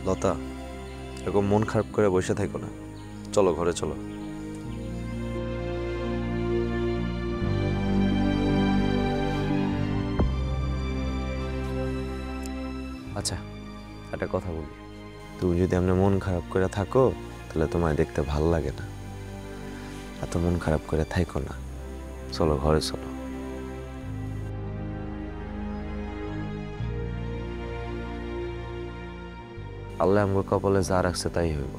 লতা, এরকম মন খারাপ করে বসে থাকো না, চলো ঘরে চলো। আচ্ছা, একটা কথা বলি, তুমি যদি এমনি মন খারাপ করে থাকো তাহলে তোমায় দেখতে ভাল লাগে না। এত মন খারাপ করে থাকো না, চলো ঘরে চলো। আল্লাহ আমার কপালে যা রাখছে তাই হইব।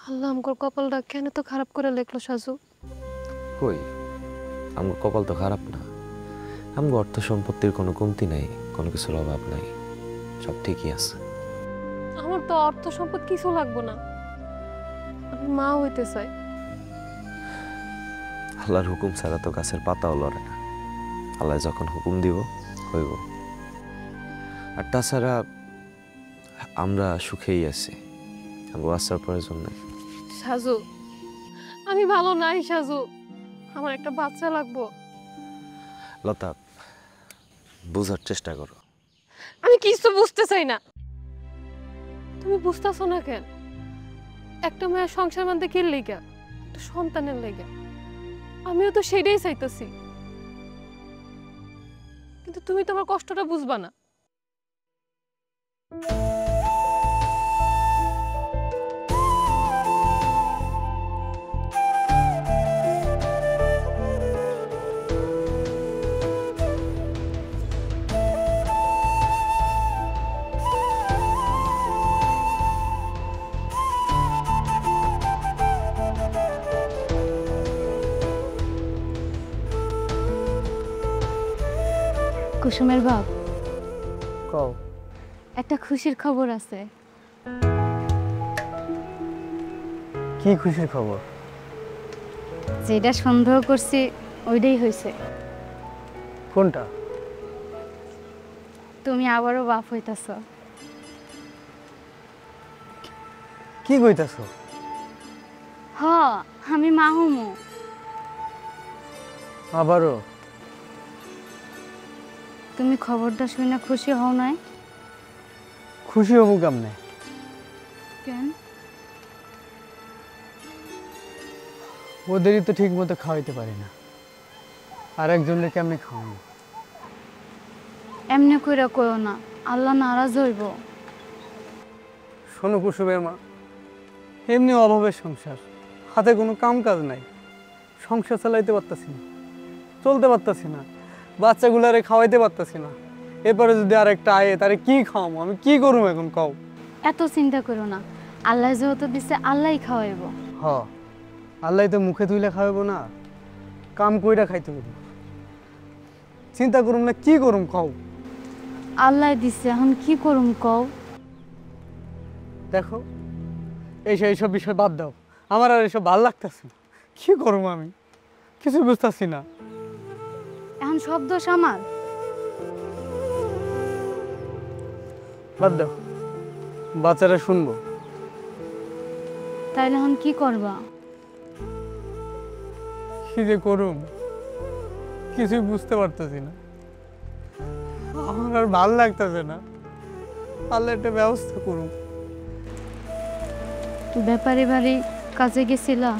আল্লাহ আমার কপালটা কেন তো খারাপ করে লেখলো সাজু? কই, আমার কপাল তো খারাপ না। আমার অর্থ সম্পত্তির কোনো কমতি নাই, কোনো কিছুর অভাব নাই, সব ঠিকই আছে। আমার তো অর্থ সম্পদ কিছু লাগবো না, আমি মা হইতে চাই। আল্লাহর হুকুম ছাড়া তো গাছের পাতাও লড়ে না। আল্লাহ যখন হুকুম দিব হইব। আর তাছাড়া আমরা সুখেই আছি, আমার বাচ্চার প্রয়োজন নেই। সাজু, আমি ভালো নাই সাজু, আমার একটা বাচ্চা লাগবো। লতা, বুঝার চেষ্টা করো। আমি কিছু বুঝতে চাই না। তুমি বুঝতেছো না কেন? একটা মেয়ের সংসার মানতে কি লেগা? একটা সন্তানের লেগা। আমিও তো সেটাই চাইতেছি, কিন্তু তুমি তো আমার কষ্টটা বুঝবা না। কুসুমের বাপ, কও। একটা খুশির খবর আছে। কি খুশির খবর? যেটা সন্দেহ করছি ওইটাই হয়েছে। কোনটা? তুমি আবারও বাপ হইতাছ। কি কইতাছ? হ, আমি মা হমু। আবারও? তুমি খবরটা শুনে খুশি হও নাই? খুশি হবো কেমনে? কেন? ওদেরই তো ঠিক মতো খাওয়াইতে পারি না, আর একজনের কেমনে খাওয়াবো? এমনি কইরা কইও না, আল্লাহ নারাজ হইব। শোনো কুসুমের মা, এমনি অভাবের সংসার, হাতে কোনো কাম কাজ নাই, সংসার চালাইতে পারতাছি না, চলতে পারতাছি না, বাচ্চাগুলারে খাওয়াইতে পারতাছি না। এরপরে যদি আর একটা আয়ে, তারে কি খাওয়াবো? আমি কি করবো এখন কও? এত চিন্তা করো না, আল্লাহ যেহেতু দিছে আল্লাহই খাওয়াইব। হ, আল্লাহ তো মুখে তুইলে খাওয়াবো না, কাম কইরা খাইতে হইব। চিন্তা করুম না, কি করুম কও? আল্লাহ দিছে, এখন কি করুম কও? দেখো, এইসব বিষয় বাদ দাও, আমার আর এসব ভাল লাগতেছে না। কি করবো আমি কিছু বুঝতেছি না। এখন সব দোষ আমার? বাদ দাও, বাচ্চারা শুনবো। তাইলে এখন কি করবা? কি যে করুম কিছুই বুঝতে পারতেছি না, আমার আর ভাল লাগতেছে না। আল্লাহ একটা ব্যবস্থা করুন। ব্যাপারে বাড়ি কাজে গেছিলা?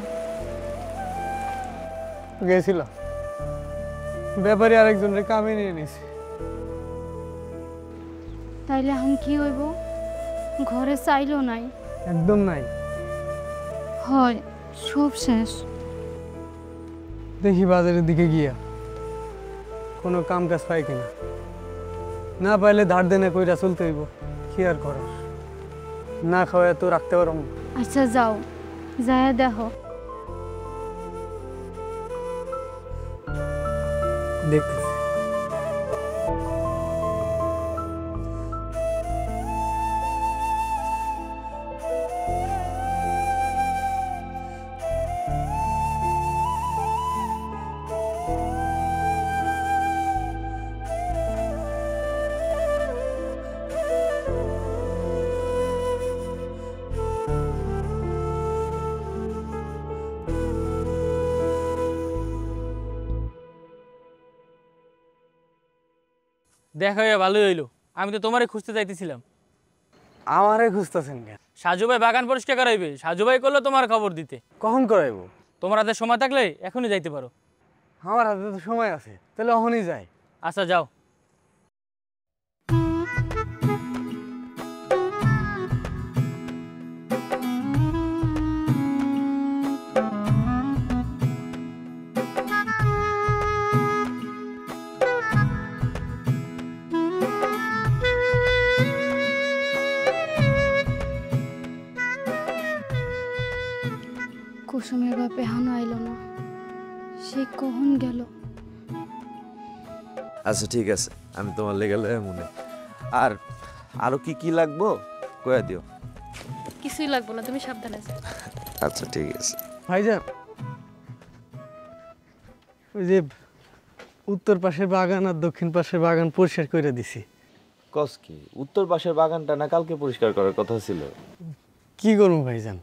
গেছিল, ব্যাপারে আরেকজনের কামে নিয়ে নিছে। তাইলে এখন কি হইব? ঘরে চাইলো নাই? একদম নাই। হয়, সব শেষ। দেখি বাজারের দিকে গিয়া কোনো কাম কাজ পাই কিনা, না পাইলে ধার দেনে কইরা চলতে হইব। কি আর করার, না খাওয়া তো রাখতে পারব না। আচ্ছা যাও, যায়া দেখো। দেখতেছি। দেখা হয়ে ভালোই হইলো। আমি তো তোমারে খুঁজতে যাইতেছিলাম। আমারে খুঁজতেছেন কেন? সাজু ভাই বাগান পরিষ্কার করাইবে, সাজু ভাই করলো তোমার খবর দিতে। কখন করাইবো? তোমার হাতে সময় থাকলে এখনই যাইতে পারো। আমার হাতে তো সময় আছে, তাহলে অহনই যাই। আচ্ছা যাও। কুসুমের বাপে এখনো আইলো না, সে কখন গেল? আচ্ছা ঠিক আছে, আমি তোমার লেগে লয়ে মনে। আর আরো কি কি লাগবো কয়ে দিও। কিছুই লাগবে না, তুমি সাবধানে যাও। আচ্ছা ঠিক আছে। ভাইজান, ওই যে উত্তর পাশের বাগান আর দক্ষিণ পাশের বাগান পরিষ্কার করে দিছি। কস কি উত্তর পাশের বাগানটা না কালকে পরিষ্কার করার কথা ছিল? কি করবো ভাইজান,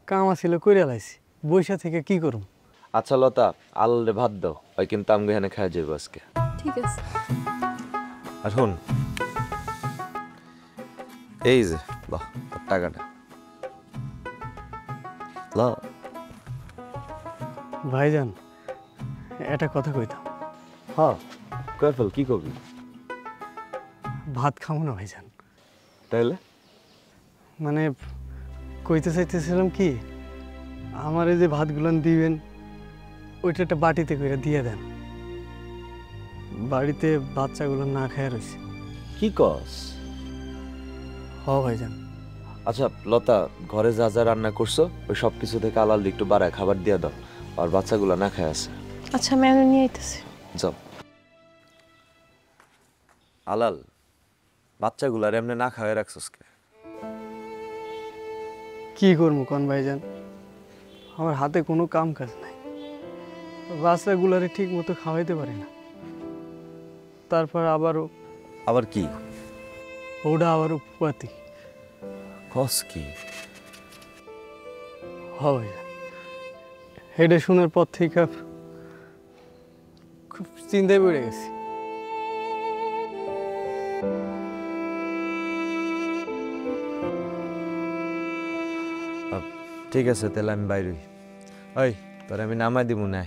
কামা ছিল কইরা লাইছি, বৈশা থেকে কি করব? আচ্ছা লতা, আললে ভাত দাও, ওই কিন্তু আমি এখানে খাই যাবো আজকে। ঠিক আছে। আর শোন, এই যে বাহ টাকাটা ল। ভাইজান, একটা কথা কইতাম। হ্যাঁ কয়ে ফেল, কি করবি? ভাত খাবো না ভাইজান। তাইলে মানে কইতে চাইতেছিলাম কি, আমার এই যে ভাতগুলো দিবেন ওইটা একটা বাটিতে করে দিয়ে দেন। বাড়িতে বাচ্চাগুলো না খায় রয়েছে। কি কস? হ ভাইজান। আচ্ছা লতা, ঘরে যা যা রান্না করছো ওই সব কিছু থেকে আলাল একটু বাড়ায় খাবার দিয়ে দাও, আর বাচ্চাগুলো না খায় আছে। আচ্ছা আমি এখন নিয়ে আইতেছি। যাও। আলাল, বাচ্চাগুলার এমনি না খাওয়াই রাখছস কে? কি করবো কোন ভাইজান, আমার হাতে কোনো কাম কাজ নাই। বাচ্চাগুলারে ঠিক মতো খাওয়াইতে পারি না। তারপর আবার কি ওটা আবারও পুয়াতি। কস কি? হ ভাইজান, হেডে শোনার পর থেকে খুব চিন্তায় পড়ে গেছি। ঠিক আছে, তাহলে আমি বাইরে। ওই তোর আমি নামাই দিব না।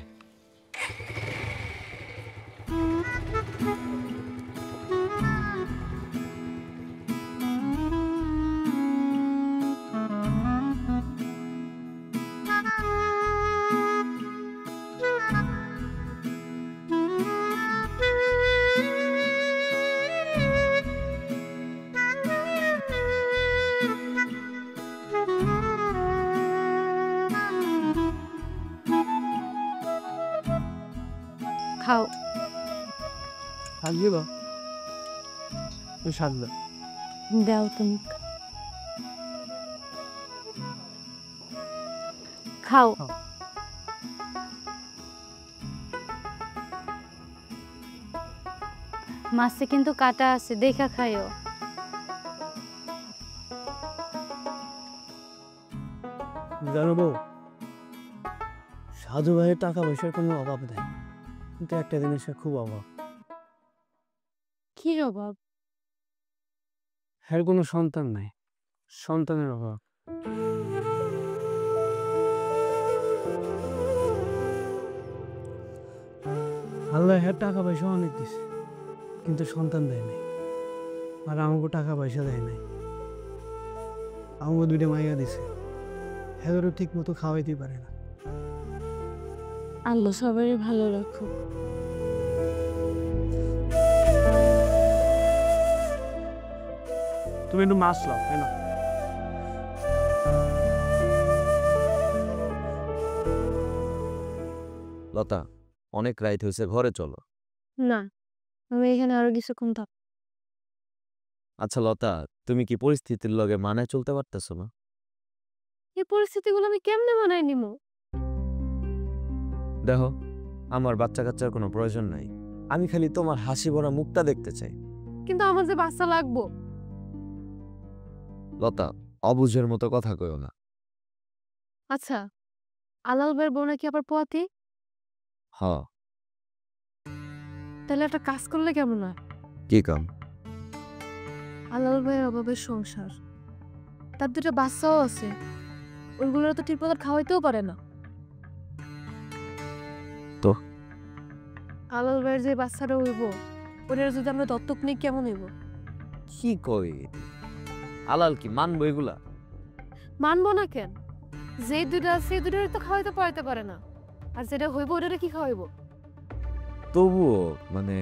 খাও। থাকবি বা সাজবে। দাও তুমি খাও। মাছে কিন্তু কাটা আছে, দেখা খাইও। জানো বউ, সাধু ভাইয়ের টাকা পয়সার কোনো অভাব নেই, কিন্তু একটা জিনিসের খুব অভাব। কি অভাব? হ্যাঁ, কোনো সন্তান নাই, সন্তানের অভাব। আল্লাহ হ্যাঁ টাকা পয়সা অনেক দিছে, কিন্তু সন্তান দেয় নাই। আর আমাকে টাকা পয়সা দেয় নাই, আমাকে দুইটা মাইয়া দিছে, হ্যাঁ ঠিক মতো খাওয়াইতে পারে না। আল্লাহ সবারই ভালো রাখো। তুমি একটু মাছ লাও, তাই না? লতা, অনেক রাইত হয়েছে, ঘরে চলো। না, আমি এখানে আরো কিছুক্ষণ থাক। আচ্ছা লতা, তুমি কি পরিস্থিতির লগে মানায় চলতে পারতেছো না? এই পরিস্থিতিগুলো আমি কেমনে মানায় নিমু? দেখো, আমার বাচ্চা কাচ্চার কোনো প্রয়োজন নাই, আমি খালি তোমার হাসি ভরা মুখটা দেখতে চাই। কিন্তু আমার যে বাচ্চা লাগবো। লতা, অবুঝের মতো কথা কইও না। আচ্ছা, আলাল ভাইয়ের বউ নাকি আবার পোয়াতি? হ। তাহলে একটা কাজ করলে কেমন হয়? কি কাম? আলাল ভাইয়ের অভাবের সংসার, তার দুটো বাচ্চাও আছে, ওইগুলোর তো ঠিক মতো খাওয়াইতেও পারে না। তো? আলাল ভাইয়ের যে বাচ্চাটা হইব, ওদের যদি আমরা দত্তক নিই কেমন হইব? কি কই? আলাল কি মানবো এগুলা? মানবো না কেন? যে দুটা আছে সেই দুটারই তো খাওয়াইতে পারতে পারে না, আর যেটা হইব ওটারে কি খাওয়াইব? তবুও মানে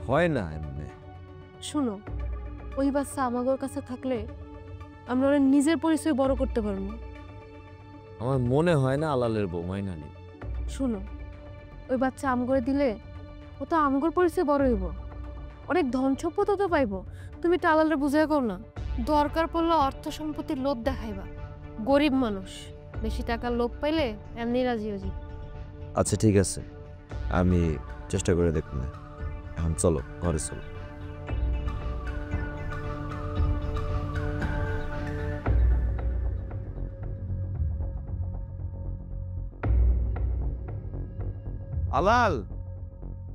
হয় না এমনি। শুনো, ওই বাচ্চা আমাদের কাছে থাকলে আমরা ওর নিজের পরিচয় বড় করতে পারবো। আমার মনে হয় না আলালের বউ মাইনা নিবে। শুনো, ওই বাচ্চা আমগরে দিলে ও তো আমগর পরিচয় বড় হইব, অনেক ধন সম্পদও তো পাইব। তুমি টালালে বুঝাই কর না, দরকার পড়লে অর্থ সম্পত্তির লোভ দেখাইবা। গরিব মানুষ, বেশি টাকার লোভ পাইলে এমনি রাজি হয়ে। আচ্ছা ঠিক আছে, আমি চেষ্টা করে দেখব না। এখন চলো ঘরে চলো। আলাল,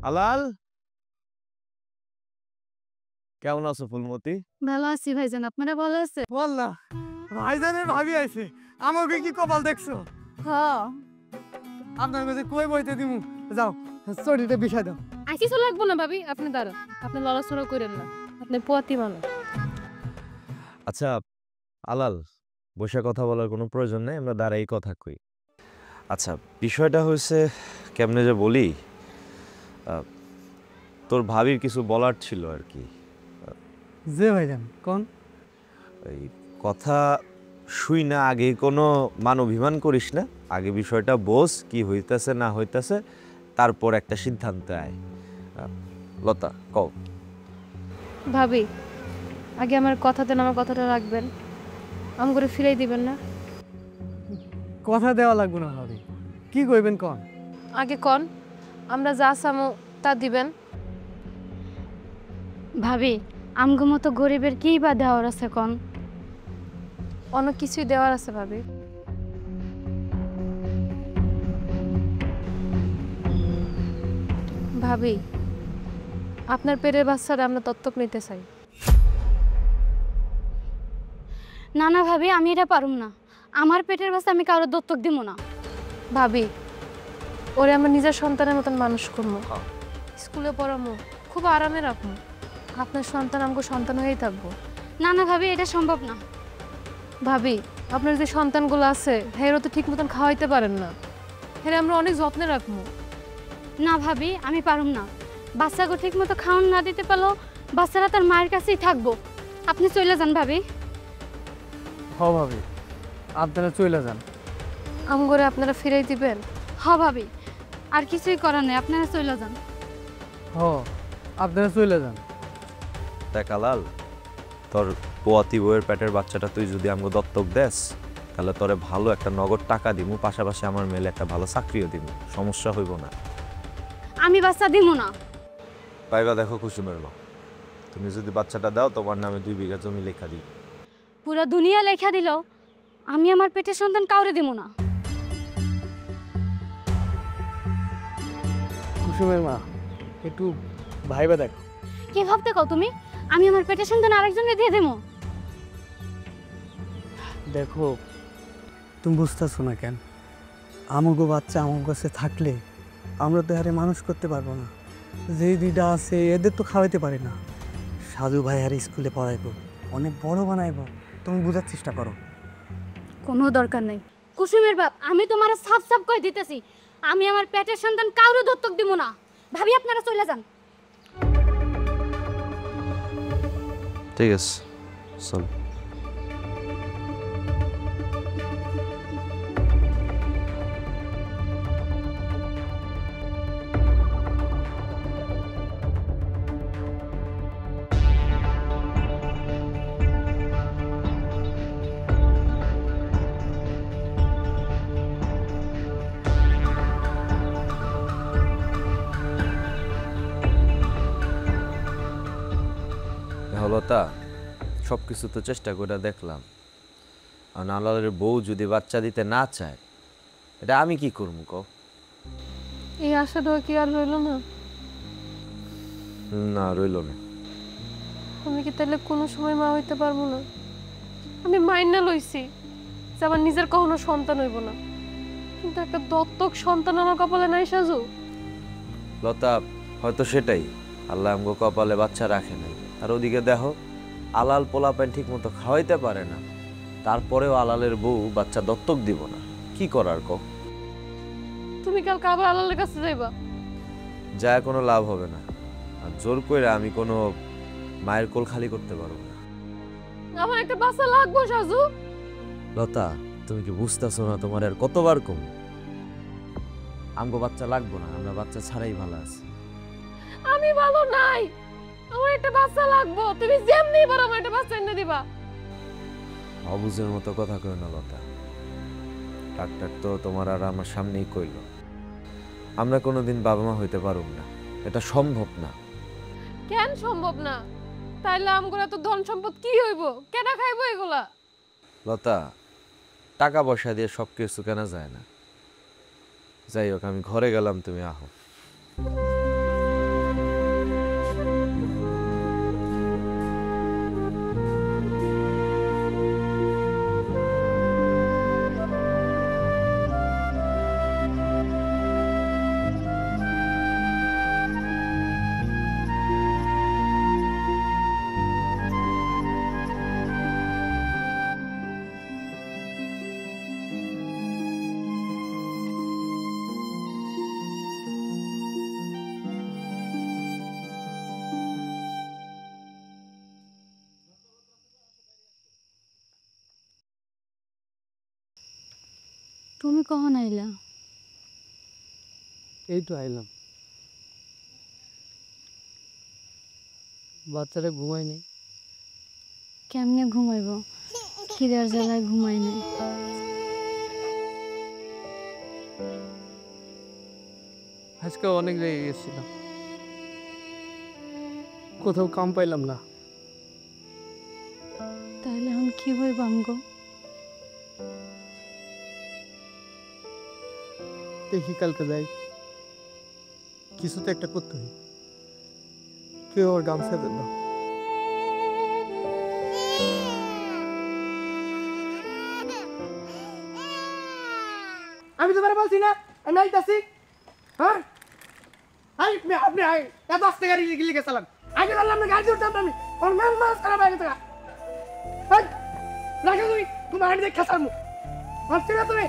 আলাল, কেমন আছো ফুলমতি? ভালো আছি ভাইজান, আপনারা ভালো আছে? বললা ভাইজানের ভাবি আইছে, আমাকে কি কপাল দেখছো? হ্যাঁ। আপনার কাছে কই বইতে দিমু, যাও স্টোরিটা বিষয় দাও। কিছু লাগবো না ভাবি, আপনি দাঁড়ান, আপনি লড়াচড়া করেন না, আপনি পোয়াতি মানুষ। আচ্ছা আলাল, বসে কথা বলার কোনো প্রয়োজন নেই, আমরা দাঁড়াই কথা কই। আচ্ছা বিষয়টা হয়েছে কেমনে যে বলি, তোর ভাবির কিছু বলার ছিল আর কি। যে ভাইজান কোন এই কথা শুই না আগে কোনো মান অভিমান করিস না, আগে বিষয়টা বোঝ কি হইতাছে না হইতাছে, তারপর একটা সিদ্ধান্ত আয়। লতা কও। ভাবি, আগে আমার কথা দেন, আমার কথাটা রাখবেন, আম করে ফিরাই দিবেন না। কথা দেওয়া লাগবে না ভাবি, কি কইবেন কোন? আগে কন, আমরা যা চামো তা দিবেন। ভাবি, আমগো মতো গরিবের কি বা দেওয়ার আছে কোন? অনেক কিছুই দেওয়ার আছে ভাবি। ভাবি, আপনার পেটের বাচ্চারা আমরা দত্তক নিতে চাই। না না ভাবি, আমি এটা পারুম না। আমার পেটের বাচ্চা আমি কারো দত্তক দিব না। ভাবি, ওরে আমার নিজের সন্তানের মতন মানুষ করবো, স্কুলে পড়ামো, খুব আরামে রাখবো। আপনার সন্তান আমাকে সন্তান হয়েই থাকবো। না না ভাবি, এটা সম্ভব না। ভাবি, আপনার যে সন্তানগুলো আছে হেরও তো ঠিক মতন খাওয়াইতে পারেন না, হেরে আমরা অনেক যত্নে রাখবো। না ভাবি, আমি পারুম না। বাচ্চাকে ঠিক মতো খাওয়ান না দিতে পারলো বাচ্চারা তার মায়ের কাছেই থাকবো। আপনি চলে যান ভাবি। হ ভাবি, আপনারা চলে যান। আমগরে আপনারা ফিরাই দিবেন? হ ভাবি, আর কিছুই করার নেই, আপনারা চলে যান। হ আপনারা চলে যান। দেখ আলাল, তোর পোয়াতি বউয়ের পেটের বাচ্চাটা তুই যদি আমাকে দত্তক দেস, তাহলে তোরে ভালো একটা নগদ টাকা দিমু, পাশাপাশি আমার মেলে একটা ভালো চাকরিও দিমু, সমস্যা হইব না। আমি বাচ্চা দিব না। পাইবা দেখো কুসুমের মা, তুমি যদি বাচ্চাটা দাও তোমার নামে 2 বিঘা জমি লেখা দিই। পুরা দুনিয়া লেখা দিল, আমি আমার পেটের সন্তান কাউরে দিব না। কুসুমের মা, একটু ভাইবা দেখো। কি ভাবতে কও তুমি? আমি আমার পেটের সন্তান আরেকজনকে দিয়ে দেবো? দেখো, তুমি বুঝতেছো না কেন? আমগো বাচ্চা আমার কাছে থাকলে আমরা তো আরে মানুষ করতে পারবো না। যে দুইটা আছে এদের তো খাওয়াইতে পারি না। সাধু ভাই আর স্কুলে পড়াইবো, অনেক বড় বানাইবো। তুমি বোঝার চেষ্টা করো। কোনো দরকার নেই কুসুমের বাপ, আমি তোমার সাফ সাফ কই দিতেছি, আমি আমার পেটের সন্তান কাউরে দত্তক দিব না। ভাবি, আপনারা চলে যান। ঠিক আছে চল। লতা, সব কিছু তো চেষ্টা করে দেখলাম, আর আলালের বউ যদি বাচ্চা দিতে না চায়, এটা আমি কি করবো কও? এই আশাটা কি আর রইল না? না রইল না। আমি কি তাহলে কোনো সময় মা হইতে পারবো না? আমি মাইনা লইছি যে আমার নিজের কখনো সন্তান হইব না, কিন্তু একটা দত্তক সন্তান আমার কপালে নাই সাজু। লতা, হয়তো সেটাই, আল্লাহ আমগো কপালে বাচ্চা রাখে নাই। আর ওদিকে দেখো, আলাল পোলাপান ঠিক মতো খাওয়াইতে পারে না, তারপরেও আলালের বউ বাচ্চা দত্তক দিব না। কি করার ক? তুমি কালকে আবার আলালের কাছে যাইবা? যায় কোনো লাভ হবে না, আর জোর করে আমি কোনো মায়ের কোল খালি করতে পারবো না। আমার একটা বাচ্চা লাগবো সাজু। লতা, তুমি কি বুঝতেছো না? তোমার আর কতবার কম, আমগো বাচ্চা লাগবো না, আমরা বাচ্চা ছাড়াই ভালো আছি। আমি ভালো নাই, আমার একটা বাচ্চা লাগবো। তুমি যেমনি পারো আমার একটা বাচ্চা এনে দিবা। অবুঝের মতো কথা কই না লতা। ডাক্তার তো তোমার আর আমার সামনেই কইল, আমরা কোনোদিন বাবা মা হইতে পারুম না, এটা সম্ভব না। কেন সম্ভব না? তাইলে আমগো এত ধন সম্পদ কি হইব? কেনা খাইবো এগুলা? লতা, টাকা পয়সা দিয়ে সব কিছু কেনা যায় না। যাই হোক, আমি ঘরে গেলাম, তুমি আহো। তুমি কখন আইলা? এই তো আইলাম। বাচ্চারা ঘুমায় নেই। কেমনে ঘুমাইব? খিদার জ্বালায় ঘুমাই নাই। আজকে অনেক রেগে গেছিলাম, কোথাও কাম পাইলাম না। তাহলে এখন কি হইব আমগো? দেখি কালকে যাই, কিছু তো একটা করতে হবে। কেউ ওর গামছা দেন না। আমি তো বলছি না আমি আইতাছি। হ্যাঁ আপনি এত আস্তে গাড়ি লিখে চালান। আগে বললাম না গাড়ি উঠতাম আমি। ওর মেল মাস খারাপ হয়ে গেছে। রাখো তুমি, তোমার গাড়ি দেখে চালামু। আসছি না তুমি?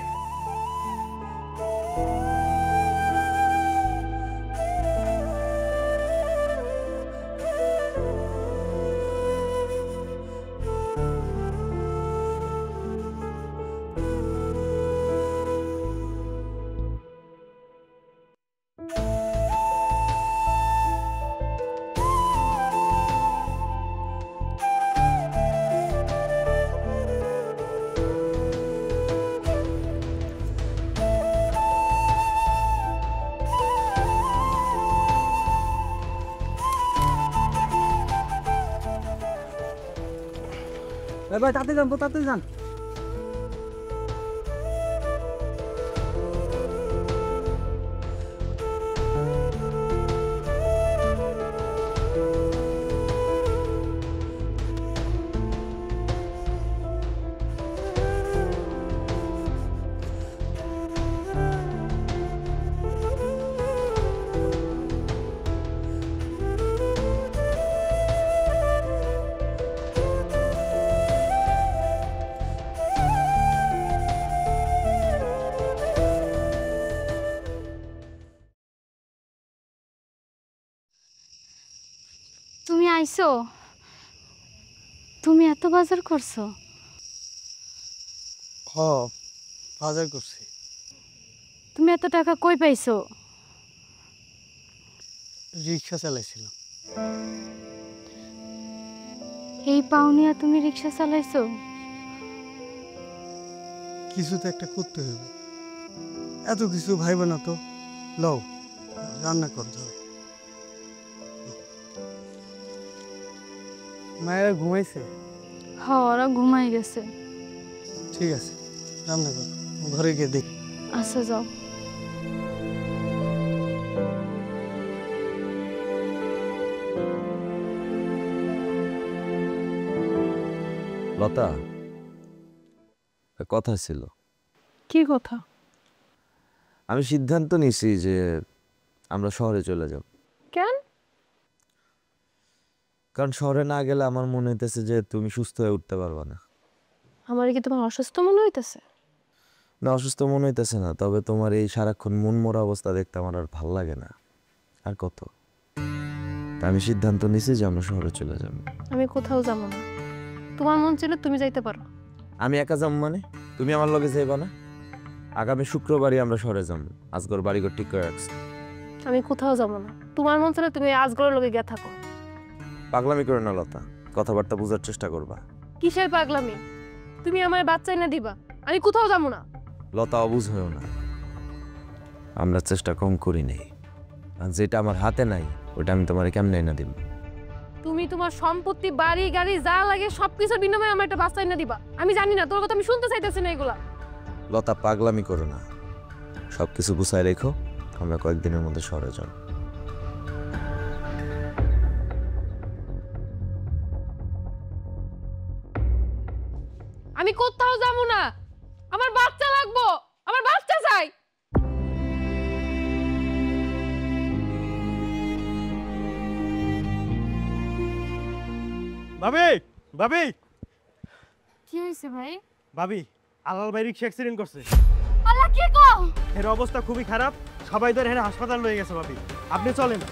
ভাই তাতে যান, তাতে যান। তুমি আইছো? তুমি এত বাজার করছো? হ, বাজার করছি। তুমি এত টাকা কই পাইছো? রিক্সা চালাইছিলাম। এই পাউনিয়া তুমি রিক্সা চালাইছো? কিছু তো একটা করতে হবে। এত কিছু ভাইব না তো। লও, রান্না কর যাও। মায়েরা ঘুমাইছে? হ, ওরা ঘুমাই গেছে। ঠিক আছে, রান্না কর, ঘরে গিয়ে দেখ। আচ্ছা যাও। লতা, কথা ছিল। কি কথা? আমি সিদ্ধান্ত নিছি যে আমরা শহরে চলে যাব। কেন? কারণ শহরে না গেলে আমার মনে হইতেছে যে তুমি সুস্থ হয়ে উঠতে পারবা না। আমার কি তোমার অসুস্থ মনে হইতেছে? না, অসুস্থ মনে হইতেছে না, তবে তোমার এই সারাক্ষণ মন মরা অবস্থা দেখতে আমার আর ভাল লাগে না। আর কত, তাই আমি সিদ্ধান্ত নিছি যে আমরা শহরে চলে যাব। আমি কোথাও যাব না, তোমার মন চাইলে তুমি যাইতে পারো। আমি একা যাম মানে? তুমি আমার লগে যাইবা না? আগামী শুক্রবারই আমরা শহরে যাম। আজগর বাড়িঘর ঠিক করে রাখছি। আমি কোথাও যাব না, তোমার মন চাইলে তুমি আজগরের লগে গিয়া থাকো। পাগলামি করে না লতা, কথাবার্তা বোঝার চেষ্টা করবা। কিসের পাগলামি? তুমি আমার বাচ্চা এনে দিবা, আমি কোথাও যাব না। লতা, অবুঝ হয়েও না, আমরা চেষ্টা কম করি নেই। আর যেটা আমার হাতে নাই ওটা আমি তোমার কেমনে এনে দিব? তুমি তোমার সম্পত্তি, বাড়ি গাড়ি যা লাগে সবকিছুর বিনিময়ে আমার একটা বাচ্চা এনে দিবা। আমি জানি না, তোর কথা আমি শুনতে চাইতেছি না এগুলা। লতা, পাগলামি করো না, সবকিছু গুছায় রেখো, আমরা কয়েকদিনের মধ্যে শহরে যাব। আমি কোথাও যাব না, আমার বাচ্চা লাগবো, আমার বাচ্চা চাই। ভাবি, ভাবি, কি হয়েছে ভাই? ভাবি, আলাল ভাই রিক্সা অ্যাক্সিডেন্ট করছে। আল্লাহ, কি কও? এর অবস্থা খুবই খারাপ, সবাই ধরে এখানে হাসপাতাল লয়ে গেছে। ভাবি, আপনি চলেন।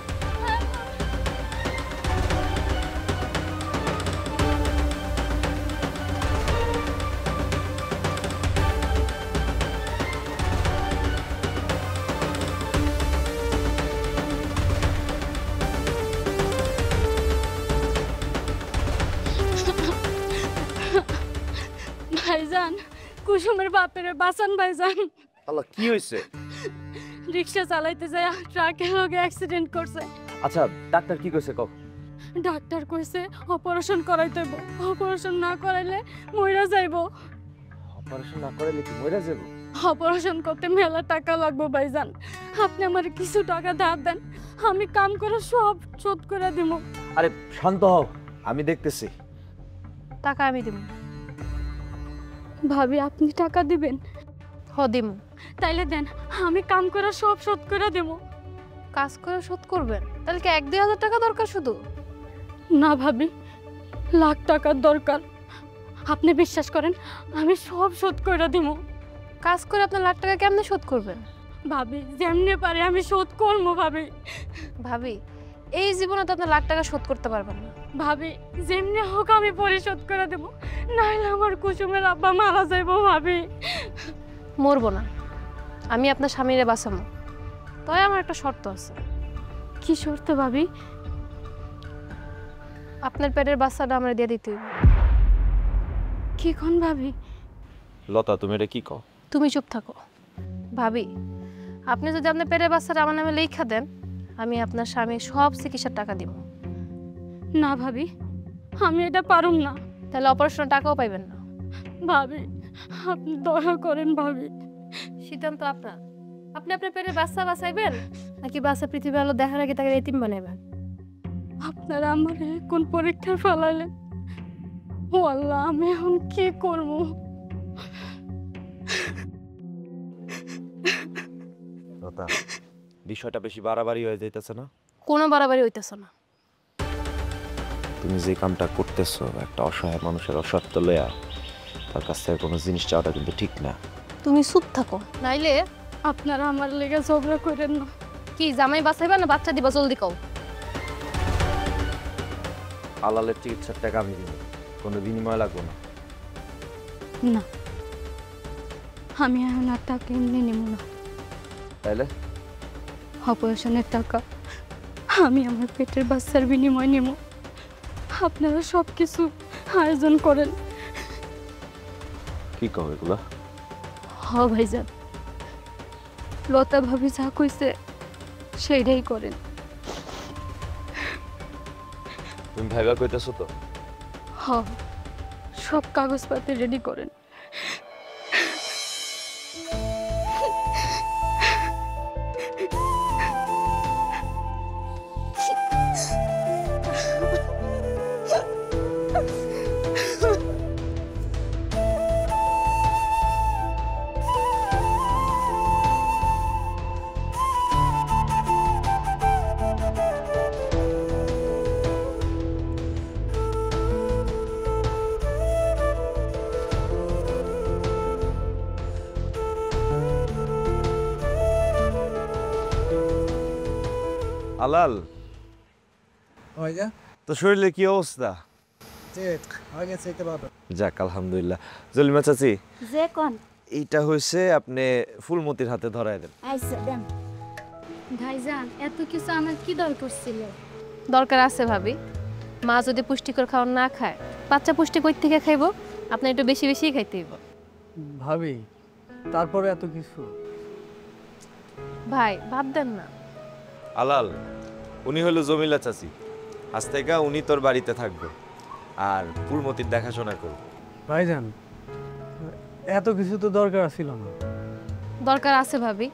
ভাইজান, কুসুমের বাপের বাঁচান ভাইজান। আল্লাহ, কি হয়েছে? রিক্সা চালাইতে যায় ট্রাকের লগে অ্যাক্সিডেন্ট করছে। আচ্ছা, ডাক্তার কি কইছে কও? ডাক্তার কইছে অপারেশন করাইতে হইব, অপারেশন না করাইলে মইরা যাইব। অপারেশন না করলে কি মইরা যাব? অপারেশন করতে মেলা টাকা লাগবে ভাইজান, আপনি আমার কিছু টাকা ধার দেন, আমি কাম করে সব শোধ করে দিব। আরে শান্ত হও, আমি দেখতেছি। টাকা আমি দিব। ভাবি, আপনি টাকা দিবেন? হ দিম। তাইলে দেন, আমি কাম করে সব শোধ করে দেব। কাজ করে শোধ করবেন? তাহলে কি 1-2 হাজার টাকা দরকার শুধু? না ভাবি, লাখ টাকার দরকার। আপনি বিশ্বাস করেন, আমি সব শোধ করে দিব। কাজ করে আপনার লাখ টাকা কেমনে শোধ করবেন? ভাবি, যেমনি পারে আমি শোধ করবো ভাবি। ভাবি, এই জীবনে তো আপনার লাখ টাকা শোধ করতে পারবেন না। ভাবি, যেমনি হোক আমি পরিশোধ করে দেব, নাহলে আমার কুসুমের আব্বা মারা যাইব। ভাবি, মরবো না, আমি আপনার স্বামীরে বাঁচাবো। তবে আমার একটা শর্ত আছে। কি শর্ত ভাবি? আপনার পেটের বাচ্চাটা আমার দিয়ে দিতে হইব। কি কোন ভাবি? লতা, তুমি এটা কি কও? তুমি চুপ থাকো। ভাবি, আপনি যদি আপনার পেটের বাচ্চাটা আমার নামে লেখা দেন, আমি আপনার স্বামীর সব চিকিৎসার টাকা দিব। না ভাবি, আমি এটা পারুম না। তাহলে অপারেশনের টাকাও পাইবেন না। ভাবি, আপনি দয়া করেন ভাবি। সিদ্ধান্ত আপনার। আপনি আপনার পেটের বাচ্চা বাঁচাইবেন, নাকি বাচ্চা পৃথিবী আলো দেখার আগে তাকে এতিম বানাইবেন? আপনারা আমার কোন পরীক্ষায় ফেলাইলেন? ও আল্লাহ, আমি এখন কি করব? লতা, বিষয়টা বেশি বাড়াবাড়ি হয়ে যাইতেছে না? কোনো বাড়াবাড়ি হইতেছে না। তুমি যে কামটা করতেছো, একটা অসহায় মানুষের অসত্য লয়া তার কাছ থেকে কোনো জিনিস চাওয়াটা কিন্তু ঠিক না। তুমি চুপ থাকো, নাইলে আপনারা আমার লেগে ঝগড়া করেন না। কি জামাই বাঁচাইবা না বাচ্চা দিবা? জলদি কও। আলালের চিকিৎসার টাকা আমি দিব, কোনো বিনিময় লাগবে না। না, আমি এখন আর টাকা এমনি নেব না। তাইলে অপারেশনের টাকা আমি আমার পেটের বাচ্চার বিনিময় নেব। আপনারা সব কিছু আয়োজন করেন। কি কও এগুলা? হ ভাইজান, লতা ভাবি যা কইছে সেইটাই করেন। তুমি ভাইবা কইতেছো তো? হ, সব কাগজপত্র রেডি করেন। আলাল, ভাইয়া তো শরীরে কি অবস্থা? আগে চাইতে পারবে। যাক আলহামদুলিল্লাহ। জলিমা চাচি, যে কোন এইটা হয়েছে আপনি ফুলমতির হাতে ধরায় দেন। আইসা দেন। ভাইজান এত কিছু আমার কি দরকার ছিল? দরকার আছে ভাবি। মা যদি পুষ্টিকর খাবার না খায়, বাচ্চা পুষ্টি কই থেকে খাইবো? আপনি একটু বেশি বেশি খাইতে হইব। ভাবি তারপরে এত কিছু? ভাই ভাব দেন না। আলাল, উনি হলো জমিলা চাচি। আজ থেকে উনি তোর বাড়িতে থাকবে আর ফুলমতির দেখাশোনা করবে। ভাইজান এত কিছু তো দরকার ছিল না। দরকার আছে ভাবি।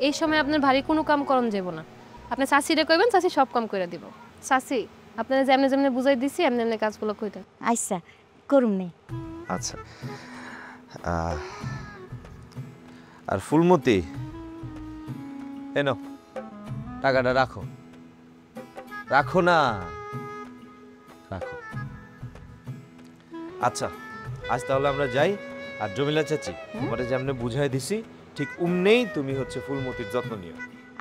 এই সময় আপনার ভারী কোনো কাম করন যাব না। আপনি চাষিরে কইবেন, চাষি সব কাম করে দিব। চাষি আপনারা যেমনি যেমনি বুঝাই দিছি এমনি এমনি কাজগুলো কইতেন। আচ্ছা করুম নে। আচ্ছা, আর ফুলমতি এনো, টাকাটা রাখো। রাখো না, রাখো। আচ্ছা, আজ তাহলে আমরা যাই। আর জমিলা চাচি, তোমারে যেমনে বুঝাই দিছি ঠিক উমনেই তুমি হচ্ছে ফুলমতির যত্ন নিও।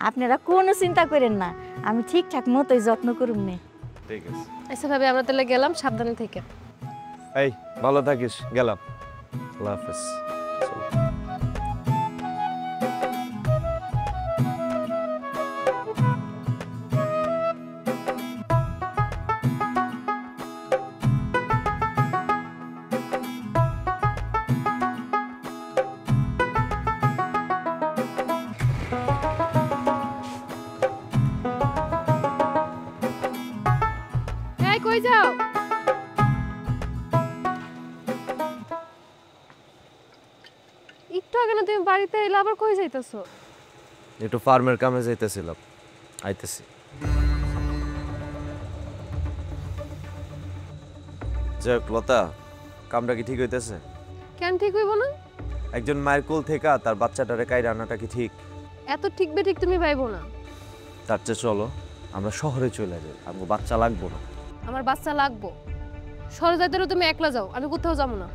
আপনারা কোনো চিন্তা করেন না, আমি ঠিকঠাক মতোই যত্ন করুম নে। ঠিক আছে। আচ্ছা ভাবি, আমরা তাহলে গেলাম, সাবধানে থেকে। এই ভালো থাকিস, গেলাম। আল্লাহ হাফেজ। এই কই যাও? একটু আগে না তুমি বাড়িতে এলে, আবার কই যাইতেছো? একটু ফার্মের কামে যাইতেছিলাম, আইতেছি। যাক লতা, কামটা কি ঠিক হইতেছে? কেন ঠিক হইব না? একজন মায়ের কোল থেকে তার বাচ্চাটারে কাইরা আনাটা কি ঠিক? এত ঠিক বে ঠিক তুমি পাইবো না। তার চেয়ে চলো আমরা শহরে চলে যাই, আমার বাচ্চা লাগবো না। আমার বাচ্চা লাগবো। শহরে যাইতে হলে তুমি একলা যাও, আমি কোথাও যাবো না।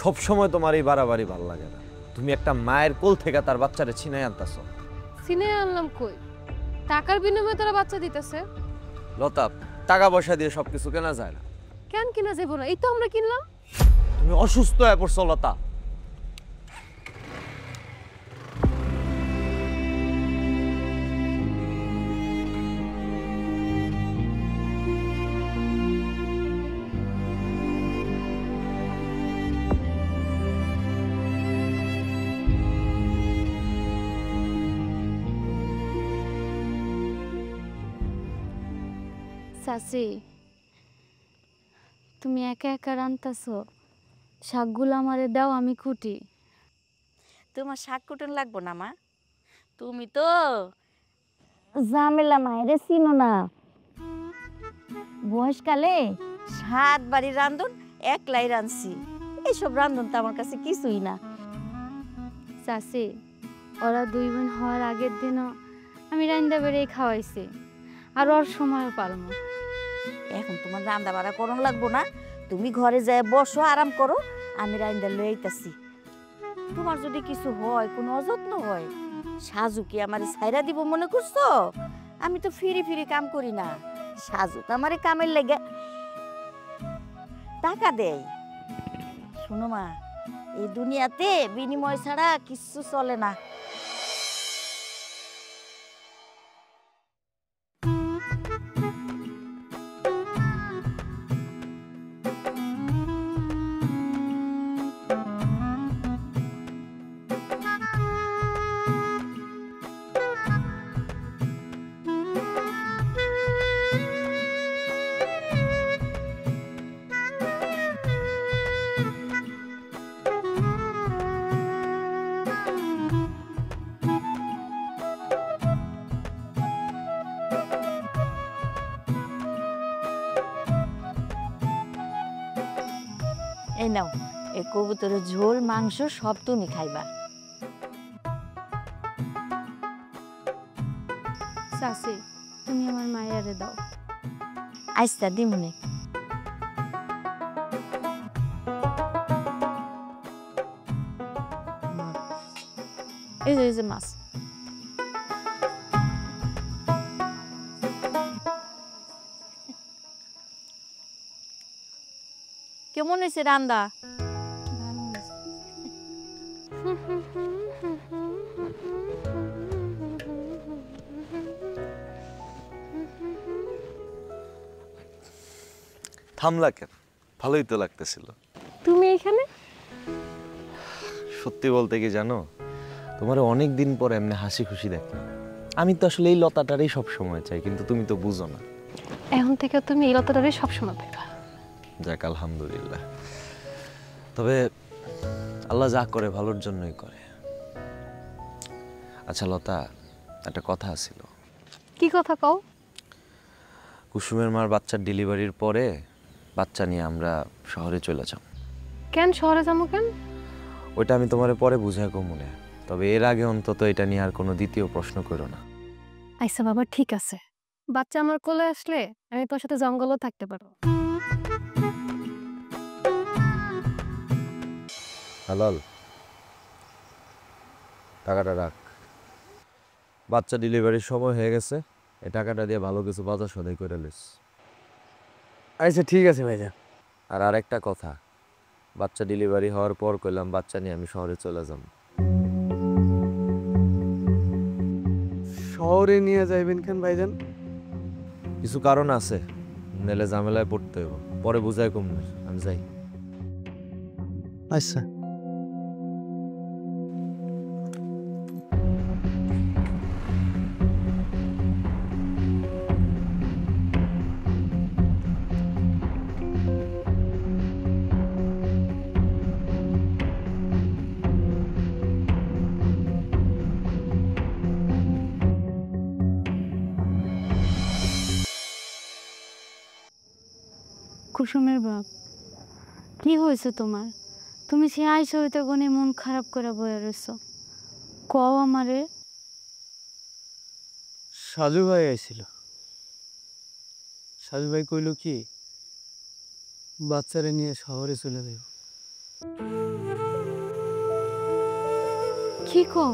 সব সময় তোমার এই বাড়াবাড়ি ভালো লাগে না। তুমি একটা মায়ের কোল থেকে তার বাচ্চারে ছিনাই আনতাছো। সিনে আনলাম কই? টাকার বিনিময়ে তারা বাচ্চা দিতেছে। লতা, টাকা পয়সা দিয়ে সবকিছু কেনা যায় না। কেন কিনা যাবো না? এই তো আমরা কিনলাম। তুমি অসুস্থ হয়ে পড়ছো লতা। চাচি তুমি একা একা রান্তাছো, শাকগুলো আমারে দাও, আমি কুটি। তোমার শাক কুটন লাগবো না মা, তুমি তো ঝামেলা মায়েরে চিনো না। বয়সকালে 7 বাড়ি রান্ধন একলাই রাঁধছি, এইসব রান্ধন তো আমার কাছে কিছুই না। চাচি ওরা 2 বোন হওয়ার আগের দিনও আমি রান্দা বেড়েই খাওয়াইছি, আর ওর সময়ও পারবো। এখন তোমার রান্না বাড়া করন লাগবো না, তুমি ঘরে যায় বসো, আরাম করো, আমি রান্দা লই আইতাছি। তোমার যদি কিছু হয়, কোনো অযত্ন হয়, সাজু কি আমারে ছাইরা দিব মনে করছো? আমি তো ফিরি ফিরি কাম করি না, সাজু তো আমারে কামের লেগে টাকা দেয়। শোনো মা, এই দুনিয়াতে বিনিময় ছাড়া কিচ্ছু চলে না। এই নাও, এই কবুতরের ঝোল মাংস সব তুমি খাইবা। চাচি তুমি আমার মায়েরে দাও। আইসা দিমুনে। এই যে মাছ। কেমন হয়েছে রান্দা? থামলা কেন? ভালোই তো লাগতেছিল। তুমি এখানে? সত্যি বলতে কি জানো, তোমার অনেক দিন পর এমনি হাসি খুশি দেখলাম। আমি তো আসলে এই লতাটারই সব সময় চাই, কিন্তু তুমি তো বুঝো না। এখন থেকে তুমি এই লতাটারে সবসময় পাইবা। যাক আলহামদুলিল্লাহ। তবে আল্লাহ যা করে ভালোর জন্যই করে। আচ্ছা লতা, একটা কথা ছিল। কি কথা কও? কুসুমের মার বাচ্চার ডেলিভারির পরে বাচ্চা নিয়ে আমরা শহরে চলে যাব। কেন শহরে যাবো কেন? ওইটা আমি তোমারে পরে বুঝাই মনে। তবে এর আগে অন্তত এটা নিয়ে আর কোনো দ্বিতীয় প্রশ্ন করো না। আচ্ছা বাবা ঠিক আছে, বাচ্চা আমার কোলে আসলে আমি তোর সাথে জঙ্গলও থাকতে পারবো। হালাল, টাকাটা রাখ। বাচ্চা ডেলিভারির সময় হয়ে গেছে, এই টাকাটা দিয়ে ভালো কিছু বাজার সদাই করে লিস। আচ্ছা ঠিক আছে ভাইজান। আর আরেকটা কথা, বাচ্চা ডেলিভারি হওয়ার পর কইলাম বাচ্চা নিয়ে আমি শহরে চলে যাব। শহরে নিয়ে যাইবেন কেন ভাইজান? কিছু কারণ আছে, নাহলে ঝামেলায় পড়তে হইব। পরে বুঝাই কম না, আমি যাই। আচ্ছা। কুসুমের বাপ, কি হয়েছে তোমার? তুমি সে আইসা হইতে গনে মন খারাপ করে বয়ে রয়েছ। কও আমারে। সাজু ভাই আইছিল। সাজু ভাই কইল কি বাচ্চারে নিয়ে শহরে চলে যাইব। কি কও?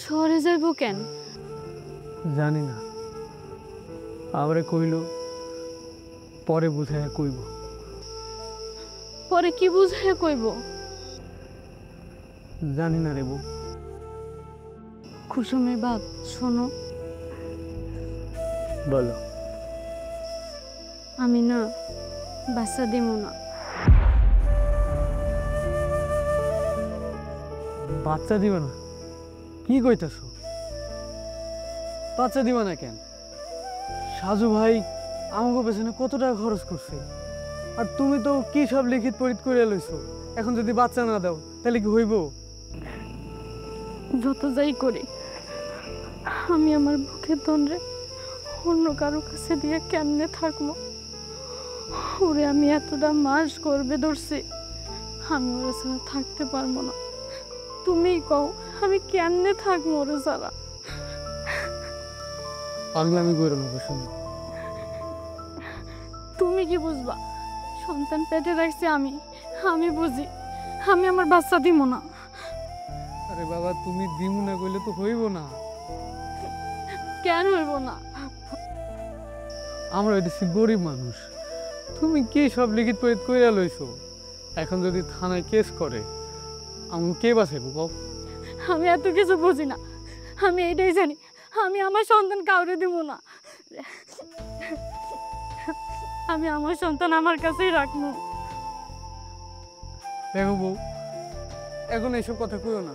শহরে যাইব কেন? জানি না, আমারে কইল পরে বুঝাইয়া কইব। পরে কি বুঝাইয়া কইব? জানি না রে বউ। কুসুমের বাপ শোনো, বলো। আমি না বাচ্চা দিব না। বাচ্চা দিবা না? কি কইতাছ? বাচ্চা দিবা না কেন? সাজু ভাই আমাকে পেছনে কত টাকা খরচ করছে, আর তুমি তো কি সব লিখিত পরীত করে লইছো। এখন যদি বাচ্চা না দাও তাহলে কি হইব? যত যাই করি আমি আমার বুকের দণ্ডে অন্য কারো কাছে দিয়ে কেমনে থাকবো? ওরে আমি এতটা মাস করবে ধরছি, আমি ওরে ছাড়া থাকতে পারবো না। তুমিই কও আমি কেমনে থাকবো ওরে ছাড়া? পাগলামি করো না কুসুম। তুমি কি বুঝবা? সন্তান পেটে রাখছি আমি, আমি বুঝি। আমি আমার বাচ্চা দিব না। আরে বাবা, তুমি দিমু না কইলে তো হইব না। কেন হইব না? আমরা হইতেছি গরিব মানুষ, তুমি কি সব লিখিত পরীত কইরা লইছো। এখন যদি থানায় কেস করে আমাকে কে বাঁচাইব কও? আমি এত কিছু বুঝি না, আমি এটাই জানি আমি আমার সন্তান কাউরে দিব না। আমি আমার সন্তান আমার কাছেই রাখবো। দেখো বউ, এখন এইসব কথা কইও না,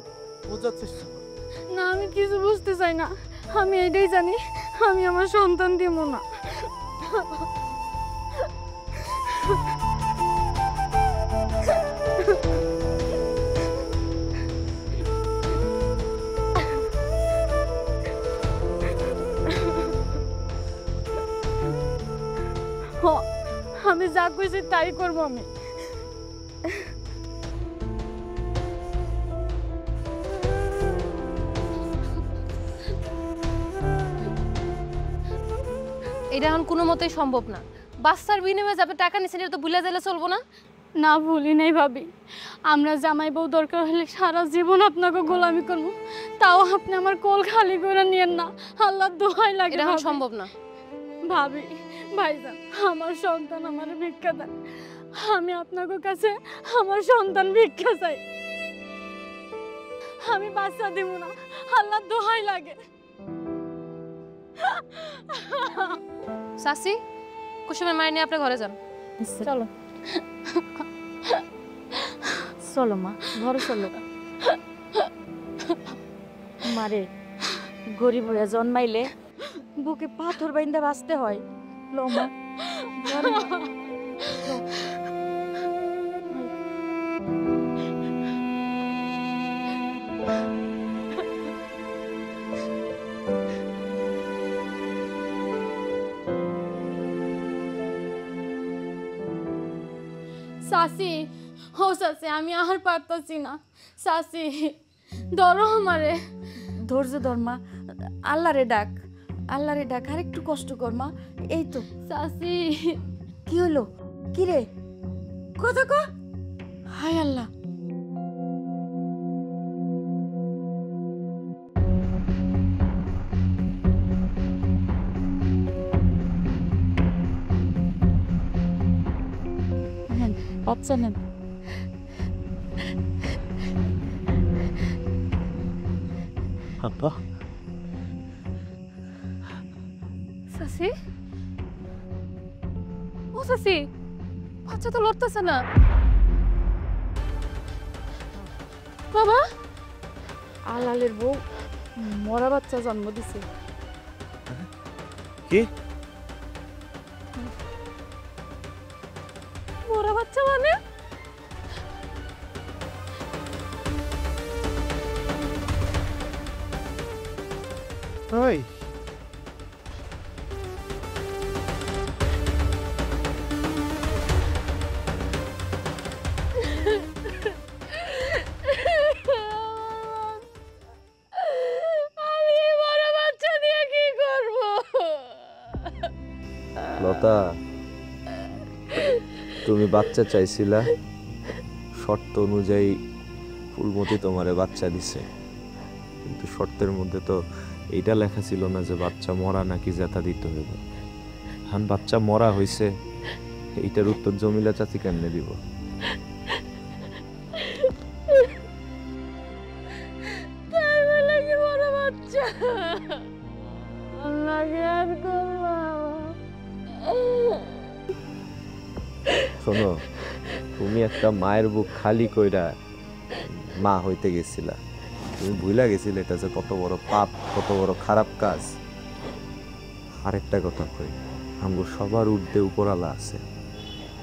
বোঝার চেষ্টা করো। না আমি কিছু বুঝতে চাই না, আমি এটাই জানি আমি আমার সন্তান দিব না। আমি যা কইছি তাই করবো আমি। এটা এখন কোনো মতেই সম্ভব না। বাচ্চার বিনিময়ে যাবে টাকা নিছেন, এটা তো ভুলে গেলে চলবো না। না ভুলি নাই ভাবি, আমরা জামাই বউ দরকার হলে সারা জীবন আপনাকে গোলামি করবো, তাও আপনি আমার কোল খালি করে নিয়েন না। আল্লাহ দোহাই লাগে। এটা এখন সম্ভব না। ভাবি, ভাইজান, আমার সন্তান আমার ভিক্ষা দেন, আমি আপনার কাছে আমার সন্তান ভিক্ষা চাই। আমি বাচ্চা দিব না, আল্লাহর দোহাই লাগে। চাচি, কুসুমের মায়ের নিয়ে আপনি ঘরে যান। চলো চলো মা, ঘরে চলো। মারে, গরিব হয়ে জন্মাইলে বুকে পাথর বাইন্দা বাঁচতে হয়। লো মা, ঘরে মা। লো। চাচি, ও চাচি, আমি আর পারতাছি না। চাচি, ধরো আমারে। ধৈর্য ধর মা, আল্লাহরে ডাক, আল্লাহরে ডাক। আর একটু কষ্ট কর মা। এই তো। চাচি, কি হলো? কি রে? কথা ক। হায় আল্লাহ। নেন, বাচ্চা নেন। আব্বা, চাচি, ও চাচি, বাচ্চা তো লড়তেছে না। বাবা, আলালের বউ মরা বাচ্চা জন্ম দিছে। কি? মরা বাচ্চা মানে? ওই আমি মরা বাচ্চা দিয়ে কি করব? লতা, তুমি বাচ্চা চাইছিলা, শর্ত অনুযায়ী ফুলমতি তোমারে বাচ্চা দিছে, কিন্তু শর্তের মধ্যে তো এইটা লেখা ছিল না যে বাচ্চা মরা নাকি জেতা দিতে হইব। এখন বাচ্চা মরা হইছে, এইটার উত্তর জমিলা চাচি কেমনে দিব? তাই বলে কি মরা বাচ্চা? আল্লাহ জ্ঞান করলাম। শোনো, তুমি একটা মায়ের বুক খালি কইরা মা হইতে গেছিলা, তুমি ভুলা গেছিলে এটা যে কত বড় পাপ, কত বড় খারাপ কাজ। আরেকটা কথা কই, আমগো সবার ঊর্ধ্বে উপরালা আছে,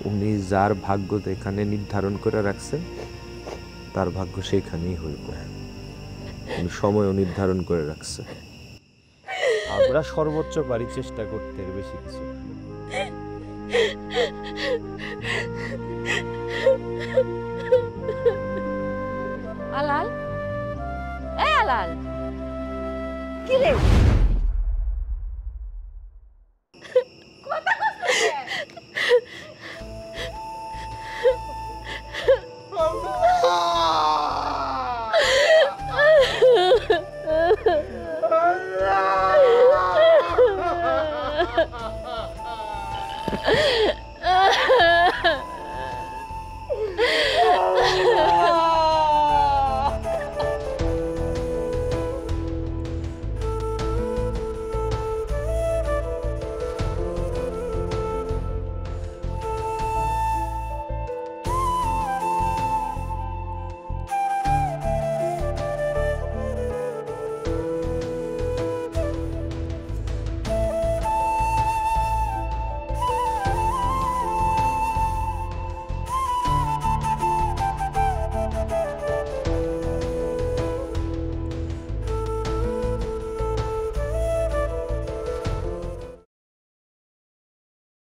উনি যার ভাগ্য এখানে নির্ধারণ করে রাখছেন তার ভাগ্য সেইখানেই হইব। উনি সময়ও নির্ধারণ করে রাখছে, আমরা সর্বোচ্চ পারি চেষ্টা করতে, এর বেশি কিছু না। আলাল, এই আলাল, কি রে?